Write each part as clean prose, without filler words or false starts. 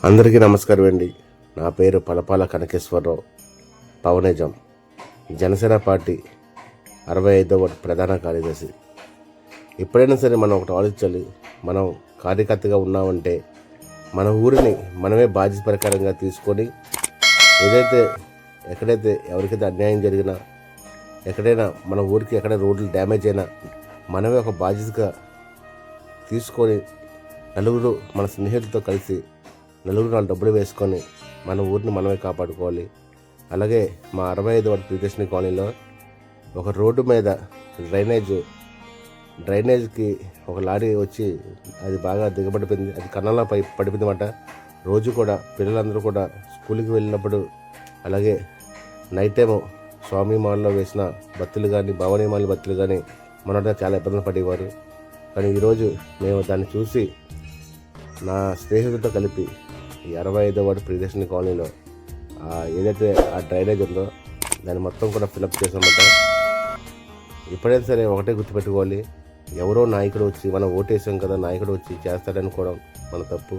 అందరికీ నమస్కారం అండి. నా పేరు పలపాల కనకేశ్వరరావు, పవనిజం, జనసేన పార్టీ 65వ వార్డు ప్రధాన కార్యదర్శి. ఎప్పుడైనా సరే మనం ఒకటి ఆలోచించాలి. మనం కార్యకర్తగా ఉన్నామంటే మన ఊరిని మనమే బాధ్యత ప్రకారంగా తీసుకొని ఎక్కడైతే ఎవరికైతే అన్యాయం జరిగినా, ఎక్కడైనా మన ఊరికి ఎక్కడ రోడ్లు డ్యామేజ్ అయినా మనమే ఒక బాధ్యతగా తీసుకొని నలుగురు మన స్నేహితులతో కలిసి నలుగురు డబ్బులు వేసుకొని మన ఊరిని మనమే కాపాడుకోవాలి. అలాగే మా 65వ వార్డు ప్రియదర్శిని కాలనీలో ఒక రోడ్డు మీద డ్రైనేజ్కి ఒక లారీ వచ్చి అది బాగా దిగబడిపోయింది. అది కన్నాల పడిపోయింది అన్నమాట. రోజు కూడా పిల్లలందరూ కూడా స్కూల్కి వెళ్ళినప్పుడు, అలాగే నైట్ టైము స్వామి మాల్లో వేసిన బత్తులు కానీ, భవానీ మాల బత్తులు కానీ మన చాలా ఇబ్బందులు పడేవారు. కానీ ఈరోజు మేము దాన్ని చూసి నా స్నేహితులతో కలిపి ఈ 65వ వార్డు ప్రియదర్శిని కాలనీలో ఏదైతే ఆ డ్రైనేజ్ ఉందో దాన్ని మొత్తం కూడా ఫిలప్ చేసామంట. ఎప్పుడైనా సరే ఒకటే గుర్తుపెట్టుకోవాలి, ఎవరో నాయకుడు వచ్చి మనం ఓటేసాం కదా, నాయకుడు వచ్చి చేస్తాడనుకోవడం మన తప్పు.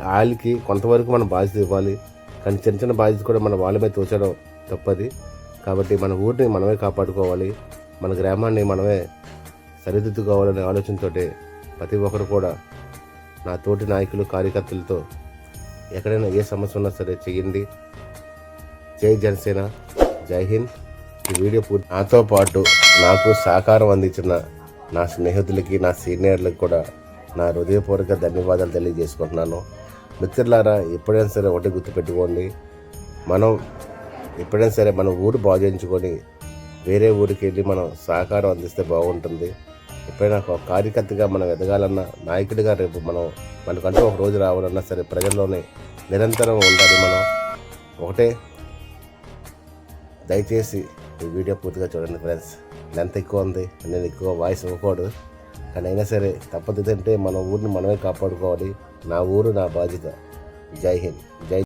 వాళ్ళకి కొంతవరకు మనం బాధ్యత ఇవ్వాలి, కానీ చిన్న చిన్న బాధ్యత కూడా మన వాళ్ళ మీద తోచడం తప్పది. కాబట్టి మన ఊరిని మనమే కాపాడుకోవాలి, మన గ్రామాన్ని మనమే సరిదిద్దుకోవాలనే ఆలోచనతో ప్రతి ఒక్కరు కూడా నా తోటి నాయకులు, కార్యకర్తలతో ఎక్కడైనా ఏ సమస్య ఉన్నా సరే చేయండి. జై జనసేన, జై హింద్. ఈ వీడియో పూర్తి నాతో పాటు నాకు సహకారం అందించిన నా స్నేహితులకి, నా సీనియర్లకు కూడా నా హృదయపూర్వక ధన్యవాదాలు తెలియజేసుకుంటున్నాను. మిత్రులారా, ఎప్పుడైనా సరే ఒకటి గుర్తుపెట్టుకోండి, మనం ఎప్పుడైనా సరే మన ఊరు బాగు చేయించుకొని వేరే ఊరికి వెళ్ళి మనం సహకారం అందిస్తే బాగుంటుంది. ఎప్పుడైనా ఒక కార్యకర్తగా మనం ఎదగాలన్నా, నాయకుడిగా రేపు మనకంటూ ఒక రోజు రావాలన్నా సరే ప్రజల్లోనే నిరంతరం ఉండాలి. మనం ఒకటే, దయచేసి ఈ వీడియో పూర్తిగా చూడండి ఫ్రెండ్స్. లెంత్ ఎక్కువ ఉంది, నేను ఎక్కువ వాయిస్ ఇవ్వకూడదు, కానీ అయినా సరే తప్పదు. అంటే మన ఊరిని మనమే కాపాడుకోవాలి. నా ఊరు నా బాధ్యత. జై హింద్, జై